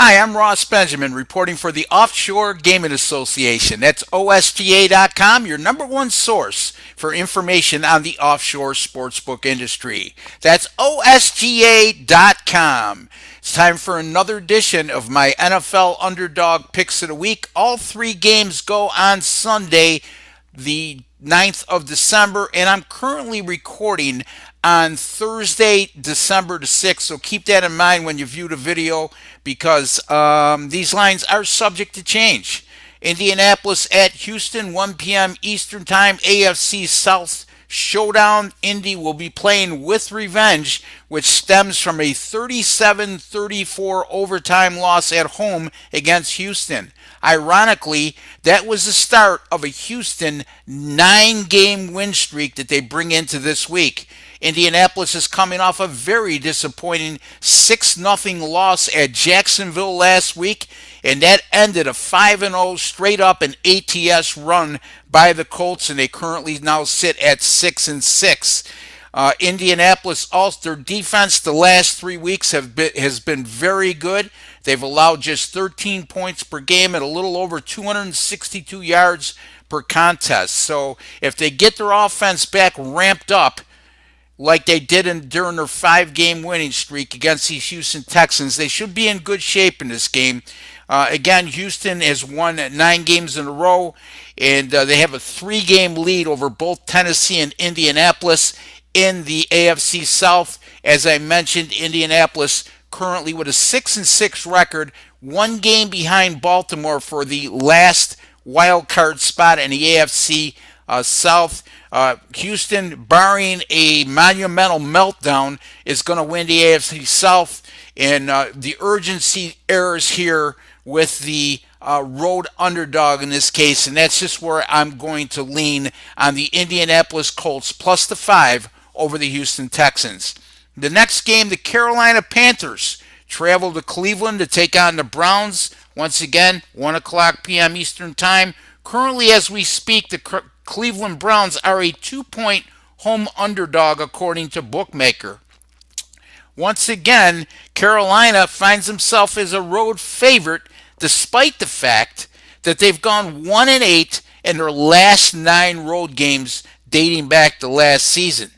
Hi, I'm Ross Benjamin reporting for the Offshore Gaming Association. That's OSGA.com, your number one source for information on the offshore sportsbook industry. That's OSGA.com. It's time for another edition of my NFL Underdog Picks of the Week. All three games go on Sunday, the 9th of December, and I'm currently recording on Thursday, December the 6th. So keep that in mind when you view the video because these lines are subject to change. Indianapolis at Houston, 1 p.m. Eastern Time, AFC South Showdown. Indy will be playing with revenge, which stems from a 37-34 overtime loss at home against Houston. Ironically, that was the start of a Houston 9-game win streak that they bring into this week. Indianapolis is coming off a very disappointing 6-0 loss at Jacksonville last week, and that ended a 5-0 straight up and ATS run by the Colts, and they currently now sit at 6-6. Indianapolis, also their defense the last 3 weeks has been very good. They've allowed just 13 points per game at a little over 262 yards per contest. So if they get their offense back ramped up, like they did during their 5-game winning streak against these Houston Texans, they should be in good shape in this game. Again, Houston has won 9 games in a row, and they have a 3-game lead over both Tennessee and Indianapolis in the AFC South. As I mentioned, Indianapolis currently with a 6-6 record, 1 game behind Baltimore for the last wild card spot in the AFC South. Houston, barring a monumental meltdown, is going to win the AFC South. And the urgency errors here with the road underdog in this case, and that's just where I'm going to lean on the Indianapolis Colts plus the 5 over the Houston Texans. The next game, the Carolina Panthers travel to Cleveland to take on the Browns. Once again, 1 o'clock p.m. Eastern Time. Currently, as we speak, the Cleveland Browns are a 2-point home underdog according to Bookmaker. Once again, Carolina finds himself as a road favorite despite the fact that they've gone 1-8 in their last 9 road games dating back to last season.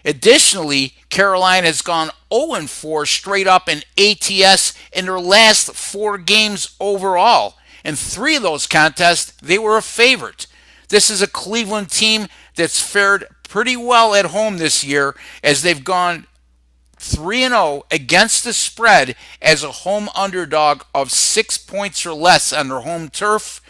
Additionally, Carolina has gone 0-4 straight up in ATS in their last 4 games overall. In 3 of those contests, they were a favorite. This is a Cleveland team that's fared pretty well at home this year as they've gone 3-0 against the spread as a home underdog of 6 points or less on their home turf.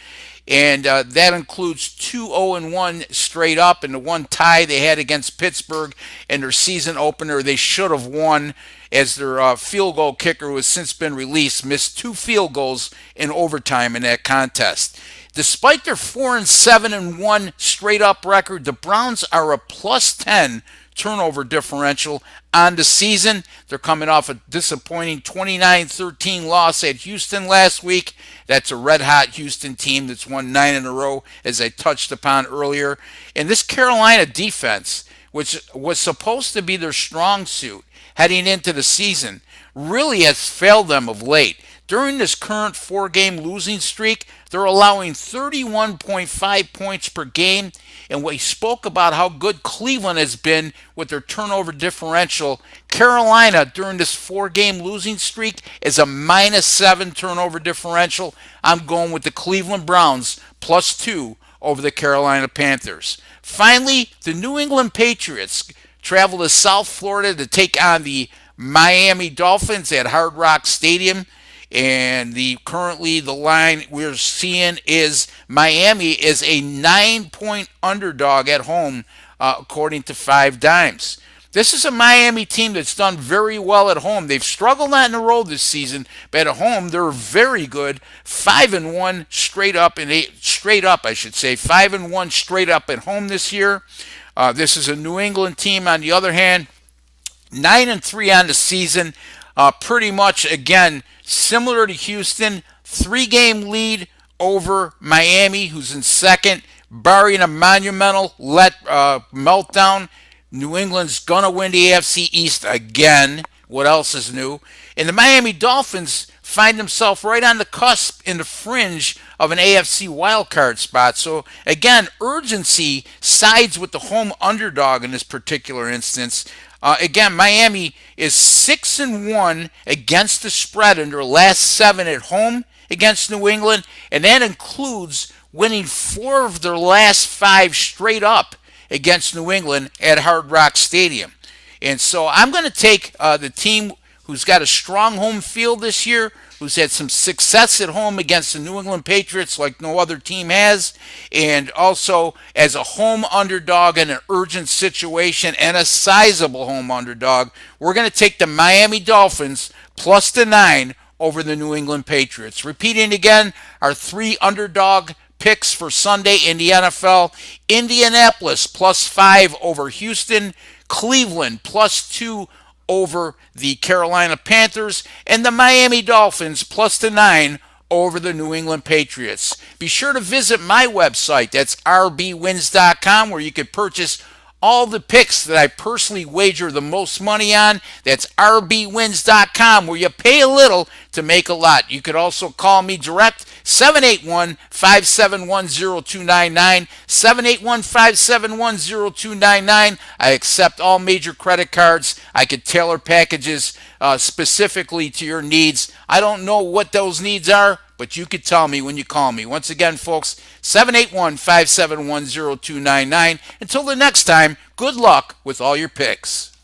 And that includes 2 0-1 straight up and the 1 tie they had against Pittsburgh in their season opener. They should have won as their field goal kicker, who has since been released, missed 2 field goals in overtime in that contest. Despite their 4-7-1 straight up record, the Browns are a plus 10 turnover differential on the season. They're coming off a disappointing 29-13 loss at Houston last week. That's a red-hot Houston team that's won 9 in a row, as I touched upon earlier. And this Carolina defense, which was supposed to be their strong suit heading into the season, really has failed them of late. During this current 4-game losing streak, they're allowing 31.5 points per game. And we spoke about how good Cleveland has been with their turnover differential. Carolina, during this 4-game losing streak, is a -7 turnover differential. I'm going with the Cleveland Browns plus 2 over the Carolina Panthers. Finally, the New England Patriots travel to South Florida to take on the Miami Dolphins at Hard Rock Stadium. And currently the line we're seeing is Miami is a 9-point underdog at home, according to 5 Dimes. This is a Miami team that's done very well at home. They've struggled on the road this season, but at home they're very good. 5-1 straight up, 5-1 straight up at home this year. This is a New England team, on the other hand, 9-3 on the season. Pretty much, again, similar to Houston, 3-game lead over Miami, who's in second. Barring a monumental meltdown, New England's going to win the AFC East again. What else is new? And the Miami Dolphins find himself right on the cusp in the fringe of an AFC wildcard spot. So again, urgency sides with the home underdog in this particular instance. Again, Miami is 6-1 against the spread in their last 7 at home against New England, and that includes winning 4 of their last 5 straight up against New England at Hard Rock Stadium. And so I'm going to take the team who's got a strong home field this year, who's had some success at home against the New England Patriots like no other team has, and also as a home underdog in an urgent situation and a sizable home underdog, we're going to take the Miami Dolphins plus the 9 over the New England Patriots. Repeating again, our 3 underdog picks for Sunday in the NFL: Indianapolis plus 5 over Houston, Cleveland plus 2 over the Carolina Panthers, and the Miami Dolphins plus the 9 over the New England Patriots. Be sure to visit my website, that's rbwins.com, where you can purchase all the picks that I personally wager the most money on. That's rbwins.com, where you pay a little to make a lot. You could also call me direct, 781-571-0299, 781-571-0299. I accept all major credit cards. I could tailor packages specifically to your needs. I don't know what those needs are, but you could tell me when you call me. Once again, folks, 781-571-0299. Until the next time, good luck with all your picks.